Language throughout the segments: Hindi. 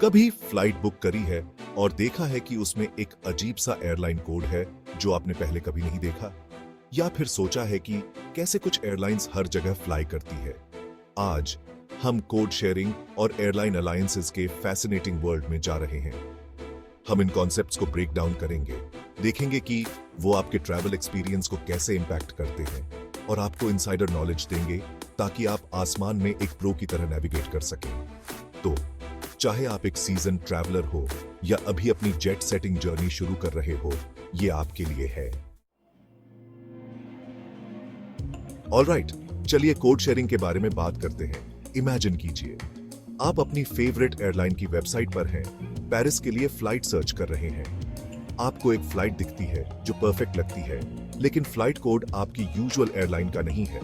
कभी फ्लाइट बुक करी है और देखा है कि उसमें एक अजीब सा एयरलाइन कोड है जो आपने पहले कभी नहीं देखा, या फिर सोचा है कि कैसे कुछ एयरलाइंस हर जगह फ्लाई करती है। आज हम कोड शेयरिंग और एयरलाइन अलायंसेस के फैसिनेटिंग वर्ल्ड में जा रहे हैं। हम इन कॉन्सेप्ट्स को ब्रेक डाउन करेंगे, देखेंगे कि वो आपके ट्रैवल एक्सपीरियंस को कैसे इंपैक्ट करते हैं और आपको इनसाइडर नॉलेज देंगे ताकि आप आसमान में एक प्रो की तरह नेविगेट कर सकें। तो चाहे आप एक सीजन ट्रैवलर हो या अभी अपनी जेट सेटिंग जर्नी शुरू कर रहे हो, ये आपके लिए है। ऑलराइट, चलिए कोड शेयरिंग के बारे में बात करते हैं। इमेजिन कीजिए, आप अपनी फेवरेट एयरलाइन की वेबसाइट पर हैं, पेरिस के लिए फ्लाइट सर्च कर रहे हैं। आपको एक फ्लाइट दिखती है जो परफेक्ट लगती है, लेकिन फ्लाइट कोड आपकी यूजुअल एयरलाइन का नहीं है।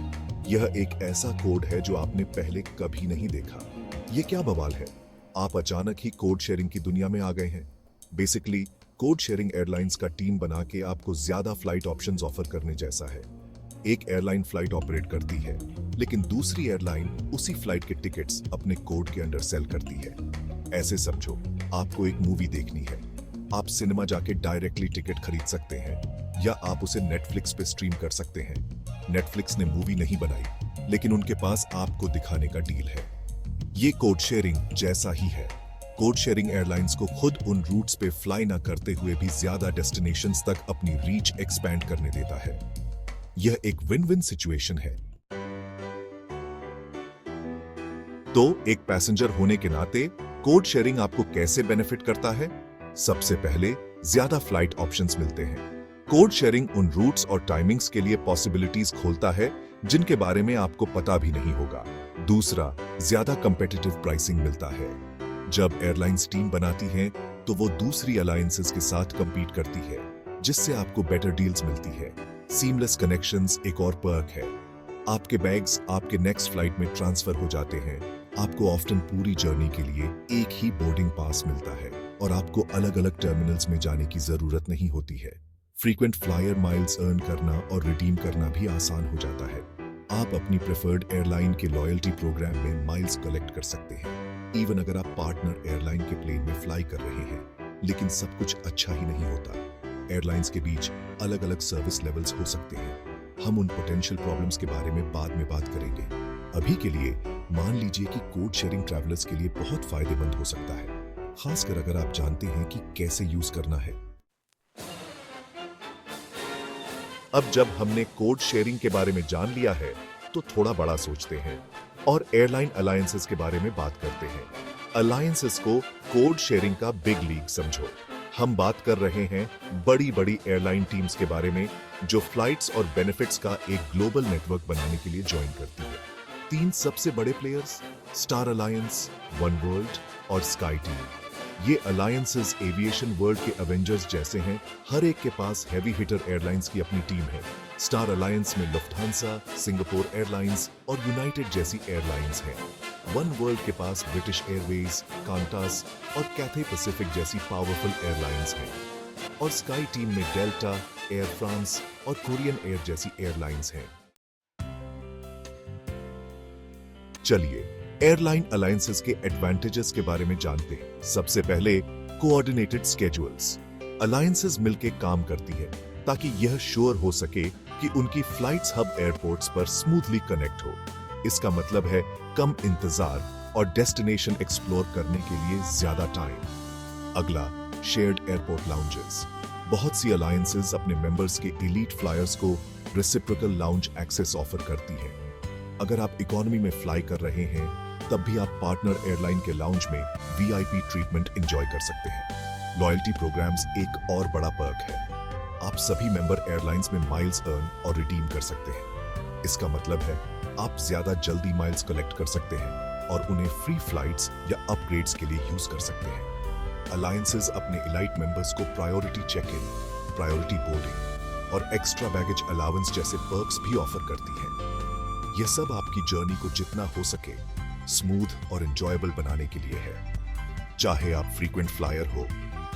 यह एक ऐसा कोड है जो आपने पहले कभी नहीं देखा। ये क्या बवाल है? आप अचानक ही कोड शेयरिंग की दुनिया में आ गए हैं। बेसिकली कोड शेयरिंग एयरलाइंस का टीम बना के आपको ज्यादा फ्लाइट ऑप्शंस ऑफर करने जैसा है। एक एयरलाइन फ्लाइट ऑपरेट करती है, लेकिन दूसरी एयरलाइन उसी फ्लाइट के टिकट्स अपने कोड के अंडर सेल करती है। ऐसे समझो, आपको एक मूवी देखनी है। आप सिनेमा जाके डायरेक्टली टिकट खरीद सकते हैं, या आप उसे नेटफ्लिक्स पे स्ट्रीम कर सकते हैं। नेटफ्लिक्स ने मूवी नहीं बनाई, लेकिन उनके पास आपको दिखाने का डील है। ये कोड शेयरिंग जैसा ही है। कोड शेयरिंग एयरलाइंस को खुद उन रूट्स पे फ्लाई ना करते हुए भी ज्यादा डेस्टिनेशंस तक अपनी रीच एक्सपैंड करने देता है। यह एक विन विन सिचुएशन है। तो एक पैसेंजर होने के नाते कोड शेयरिंग आपको कैसे बेनिफिट करता है? सबसे पहले, ज्यादा फ्लाइट ऑप्शंस मिलते हैं। कोड शेयरिंग उन रूट्स और टाइमिंग्स के लिए पॉसिबिलिटीज खोलता है जिनके बारे में आपको पता भी नहीं होगा। दूसरा, ज्यादा कंपेटिटिव प्राइसिंग मिलता है। जब एयरलाइंस टीम बनाती हैं, तो वो दूसरी अलायंसेस के साथ कंपीट करती है, जिससे आपको बेटर डील्स मिलती है। सीमलेस कनेक्शंस एक और पर्क है। आपके बैग्स आपके नेक्स्ट फ्लाइट में ट्रांसफर हो जाते हैं। आपको ऑफ्टन पूरी जर्नी के लिए एक ही बोर्डिंग पास मिलता है और आपको अलग अलग टर्मिनल्स में जाने की जरूरत नहीं होती है। फ्रीक्वेंट फ्लायर माइल्स अर्न करना और रिडीम करना भी आसान हो जाता है। आप अपनी प्रेफर्ड एयरलाइन के लॉयल्टी प्रोग्राम में माइल्स कलेक्ट कर सकते हैं, इवन अगर आप पार्टनर एयरलाइन के प्लेन में फ्लाई कर रहे हैं। लेकिन सब कुछ अच्छा ही नहीं होता। एयरलाइंस के बीच अलग अलग सर्विस लेवल्स हो सकते हैं। हम उन पोटेंशियल प्रॉब्लम्स के बारे में बाद में बात करेंगे। अभी के लिए मान लीजिए कि कोड शेयरिंग ट्रैवलर्स के लिए बहुत फायदेमंद हो सकता है, खासकर अगर आप जानते हैं कि कैसे यूज करना है। अब जब हमने कोड शेयरिंग के बारे में जान लिया है, तो थोड़ा बड़ा सोचते हैं और एयरलाइन अलायंसेस के बारे में बात करते हैं। अलायंसेस को कोड शेयरिंग का बिग लीग समझो। हम बात कर रहे हैं बड़ी बड़ी एयरलाइन टीम्स के बारे में, जो फ्लाइट्स और बेनिफिट्स का एक ग्लोबल नेटवर्क बनाने के लिए ज्वाइन करती है। तीन सबसे बड़े players, star alliance, one world और स्काई टीम। ये अलायंसेस एविएशन वर्ल्ड के एवेंजर्स जैसे हैं। हर एक के पास हेवी हिटर एयरलाइंस की अपनी टीम है। स्टार अलायंस में लुफ्थांसा, सिंगापुर एयरलाइंस और यूनाइटेड जैसी एयरलाइंस हैं। वन वर्ल्ड के पास ब्रिटिश एयरवेज, कांटास और कैथे पैसिफिक जैसी पावरफुल एयरलाइंस हैं। और स्काई टीम में डेल्टा, एयर फ्रांस और कोरियन एयर जैसी एयरलाइंस हैं। चलिए एयरलाइन अलायंसेस के एडवांटेजेस के बारे में जानते हैं। सबसे पहले, कोऑर्डिनेटेड स्केड्यूल्स। अलायंसेस मिलकर काम करती है ताकि यह श्योर हो सके कि उनकी फ्लाइट्स हब एयरपोर्ट्स पर स्मूथली कनेक्ट हो। इसका मतलब है कम इंतजार और डेस्टिनेशन एक्सप्लोर करने के लिए ज्यादा टाइम। अगला, शेयर्ड एयरपोर्ट लाउंजेस। बहुत सी अलायंसेस अपने मेंबर्स के एलीट फ्लायर्स को रेसिप्रोकल लाउंज एक्सेस ऑफर करती हैं। अगर आप इकोनॉमी में फ्लाई कर रहे हैं, तब भी आप पार्टनर एयरलाइन के लाउंज में वीआईपी ट्रीटमेंट एंजॉय कर सकते हैं। लॉयल्टी प्रोग्राम्स एक और बड़ा पर्क है। आप सभी मेंबर एयरलाइंस में माइल्स अर्न और रिडीम कर सकते हैं। इसका मतलब है आप ज्यादा जल्दी माइल्स कलेक्ट कर सकते हैं और उन्हें फ्री फ्लाइट्स या अपग्रेड्स के लिए यूज कर सकते हैं। अलायंसेस अपने इलाइट मेंबर्स को priority check in, priority boarding और एक्स्ट्रा बैगेज अलाउंस जैसे पर्क्स भी ऑफर करती हैं। यह सब आपकी जर्नी को जितना हो सके स्मूथ और एंजॉयबल बनाने के लिए है। चाहे आप फ्रीक्वेंट फ्लायर हो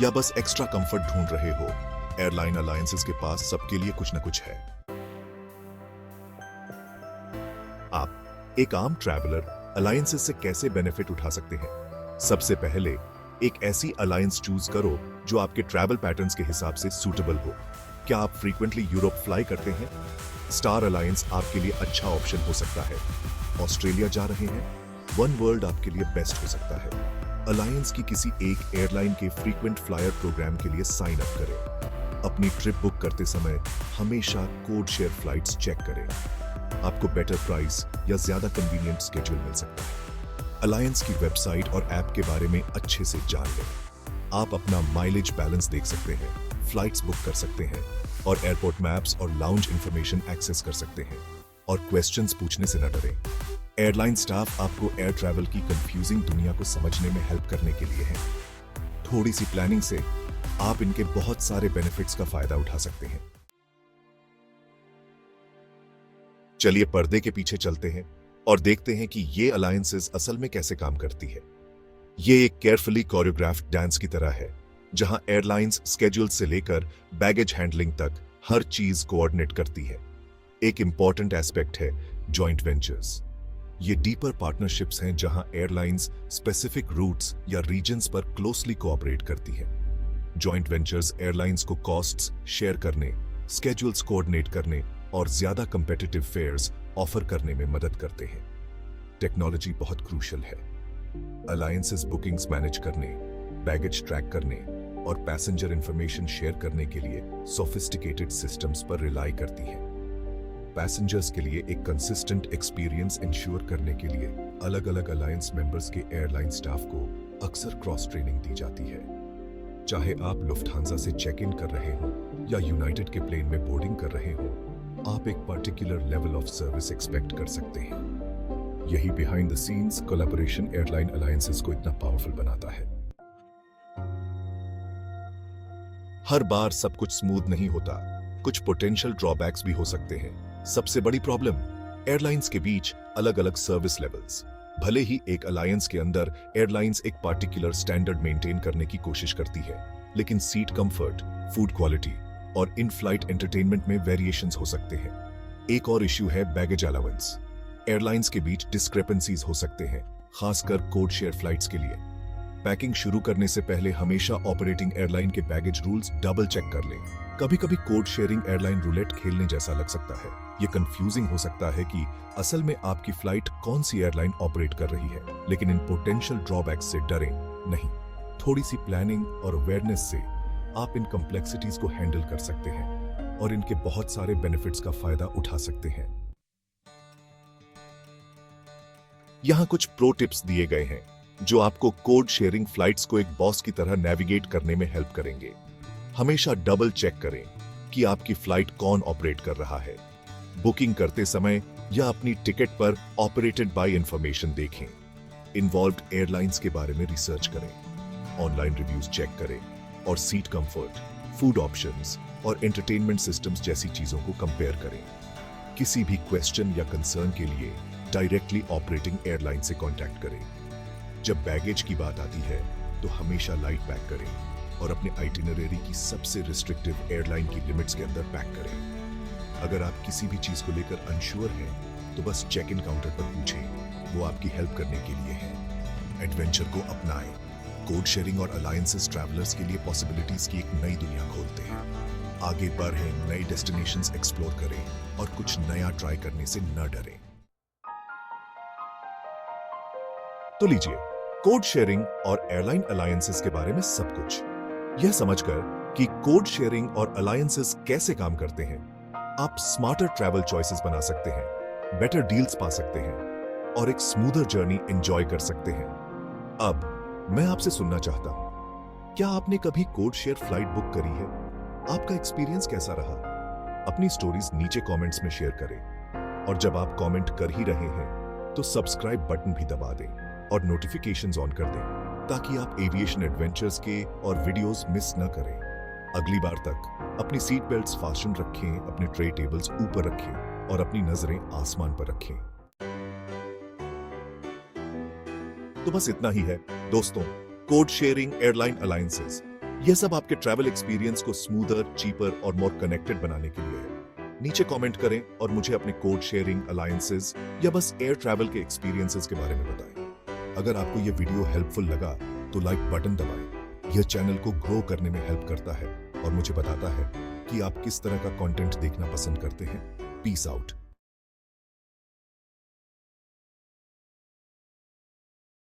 या बस एक्स्ट्रा कंफर्ट ढूंढ रहे हो, एयरलाइन अलायंसेस के पास सबके लिए कुछ न कुछ है। आप एक आम ट्रैवलर अलायंसेस से कैसे बेनिफिट उठा सकते हैं? सबसे पहले, एक ऐसी अलायंस चूज करो जो आपके ट्रैवल पैटर्न्स के हिसाब से सूटेबल हो। क्या आप फ्रीक्वेंटली यूरोप फ्लाई करते हैं? स्टार अलायंस आपके लिए अच्छा ऑप्शन हो सकता है। ऑस्ट्रेलिया जा रहे हैं? वन वर्ल्ड आपके लिए बेस्ट हो सकता है। अलायंस की किसी एक एयरलाइन के फ्रीक्वेंट फ्लायर प्रोग्राम के लिए साइन अप करें। अपनी ट्रिप बुक करते समय हमेशा कोड शेयर फ्लाइट्स चेक करें। आपको बेटर प्राइस या ज्यादा कन्वीनियंट स्केड्यूल मिल सकता है। अलायंस की वेबसाइट और ऐप के बारे में अच्छे से जान लें। आप अपना माइलेज बैलेंस देख सकते हैं, फ्लाइट्स बुक कर सकते हैं और एयरपोर्ट मैप्स और लाउंज इंफॉर्मेशन एक्सेस कर सकते हैं। और क्वेश्चंस पूछने से न डरें। एयरलाइन स्टाफ आपको एयर ट्रैवल की कंफ्यूजिंग दुनिया को समझने में हेल्प करने के लिए है। थोड़ी सी प्लानिंग से आप इनके बहुत सारे बेनिफिट्स का फायदा उठा सकते हैं। चलिए पर्दे के पीछे चलते हैं और देखते हैं कि ये अलायंसेस असल में कैसे काम करती है। ये एक केयरफुली कोरियोग्राफ्ड डांस की तरह है, जहां एयरलाइंस स्केड्यूल से लेकर बैगेज हैंडलिंग तक हर चीज कोऑर्डिनेट करती है। एक इंपॉर्टेंट एस्पेक्ट है जॉइंट वेंचर्स। ये डीपर पार्टनरशिप्स हैं जहां एयरलाइंस स्पेसिफिक रूट्स या रीजन्स पर क्लोजली कोऑपरेट करती हैं। जॉइंट वेंचर्स एयरलाइंस को कॉस्ट्स शेयर करने, स्केड्यूल्स कोऑर्डिनेट करने और ज्यादा कंपेटिटिव फेयर्स ऑफर करने में मदद करते हैं। टेक्नोलॉजी बहुत क्रूशियल है। अलायंसेस बुकिंग्स मैनेज करने, बैगेज ट्रैक करने और पैसेंजर इंफॉर्मेशन शेयर करने के लिए सोफिस्टिकेटेड सिस्टम्स पर रिलाई करती हैं। पैसेंजर्स के लिए एक कंसिस्टेंट एक्सपीरियंस इंश्योर करने के लिए अलग-अलग अलायंस मेंबर्स के एयरलाइन स्टाफ को अक्सर क्रॉस ट्रेनिंग दी जाती है। चाहे आप लुफ्थहांसा से चेक इन कर रहे हो या यूनाइटेड के प्लेन में बोर्डिंग कर रहे हो, आप एक particular level of service expect कर सकते हैं। यही behind the scenes collaboration airline alliances को इतना पावरफुल बनाता है। हर बार सब कुछ स्मूथ नहीं होता, कुछ पोटेंशियल ड्रॉबैक्स भी हो सकते हैं। सबसे बड़ी प्रॉब्लम एयरलाइंस के बीच अलग अलग सर्विस लेवल्स। भले ही एक अलायंस के अंदर एयरलाइंस एक पार्टिकुलर स्टैंडर्ड मेंटेन करने की कोशिश करती है, लेकिन सीट कंफर्ट, फूड क्वालिटी और इन फ्लाइट एंटरटेनमेंट में वेरिएशंस हो सकते हैं। एक और इश्यू है बैगेज अलाउंस। एयरलाइंस के बीच डिस्क्रेपेंसीज हो सकते हैं, खासकर कोड शेयर फ्लाइट्स के लिए। पैकिंग शुरू करने से पहले हमेशा ऑपरेटिंग एयरलाइन के बैगेज रूल्स डबल चेक कर लें। कभी-कभी कोड शेयरिंग एयरलाइन रूलेट खेलने जैसा लग सकता है। ये कंफ्यूजिंग हो सकता है कि असल में आपकी फ्लाइट कौन सी एयरलाइन ऑपरेट कर रही है, लेकिन इन पोटेंशियल ड्रॉबैक्स से डरें नहीं। थोड़ी सी प्लानिंग और अवेयरनेस से आप इन कॉम्प्लेक्सिटीज को हैंडल कर सकते हैं और इनके बहुत सारे बेनिफिट्स का फायदा उठा सकते हैं। यहां कुछ प्रो टिप्स दिए गए हैं जो आपको कोड शेयरिंग फ्लाइट्स को एक बॉस की तरह नेविगेट करने में हेल्प करेंगे। हमेशा डबल चेक करें कि आपकी फ्लाइट कौन ऑपरेट कर रहा है। बुकिंग करते समय या अपनी टिकट पर ऑपरेटेड बाय इंफॉर्मेशन देखें। इन्वॉल्व्ड एयरलाइंस के बारे में रिसर्च करें, ऑनलाइन रिव्यूज चेक करें और सीट कंफर्ट, फूड ऑप्शंस और एंटरटेनमेंट सिस्टम्स जैसी चीजों को कंपेयर करें। किसी भी क्वेश्चन या कंसर्न के लिए डायरेक्टली ऑपरेटिंग एयरलाइन से कांटेक्ट करें। जब बैगेज की बात आती है तो हमेशा लाइट पैक करें और अपने आइटिनरी की सबसे रिस्ट्रिक्टिव एयरलाइन की लिमिट्स के अंदर पैक करें। अगर आप किसी भी चीज को लेकर अनश्योर हैं तो बस चेक इन काउंटर पर पूछें, वो आपकी हेल्प करने के लिए है। एडवेंचर को अपनाएं। कोड शेयरिंग और अलायंसेस ट्रैवलर्स के लिए पॉसिबिलिटीज की एक नई दुनिया खोलते हैं। आगे बढ़ें, नई डेस्टिनेशंस एक्सप्लोर करें और कुछ नया ट्राई करने से न डरें। तो लीजिए कोड शेयरिंग और एयरलाइन अलायंसेस के बारे में सब कुछ। यह समझकर कि कोड शेयरिंग और अलायंसेस कैसे काम करते हैं, आप स्मार्टर ट्रैवल चॉइसेस बना सकते हैं, बेटर डील्स पा सकते हैं और एक स्मूदर जर्नी एंजॉय कर सकते हैं। अब मैं आपसे सुनना चाहता हूं, क्या आपने कभी कोड शेयर फ्लाइट बुक करी है? आपका एक्सपीरियंस कैसा रहा? अपनी स्टोरीज नीचे कमेंट्स में शेयर करें और जब आप कमेंट कर ही रहे हैं तो सब्सक्राइब बटन भी दबा दें और नोटिफिकेशंस ऑन कर दें ताकि आप एविएशन एडवेंचर्स के और वीडियोस मिस न करें। अगली बार तक अपनी सीट बेल्ट्स फास्टन रखें, अपने ट्रे टेबल्स ऊपर रखें और अपनी नजरें आसमान पर रखें। तो बस इतना ही है दोस्तों, कोड शेयरिंग, एयरलाइन अलायंसेस, यह सब आपके ट्रैवल एक्सपीरियंस को स्मूदर, चीपर और मोर कनेक्टेड बनाने के लिए है। नीचे कमेंट करें और मुझे अपने कोड शेयरिंग, अलायंसेस या बस एयर ट्रैवल के एक्सपीरियंसेस के बारे में बताएं। अगर आपको यह वीडियो हेल्पफुल लगा तो लाइक बटन दबाएं। यह चैनल को ग्रो करने में हेल्प करता है और मुझे बताता है कि आप किस तरह का कंटेंट देखना पसंद करते हैं। Peace out.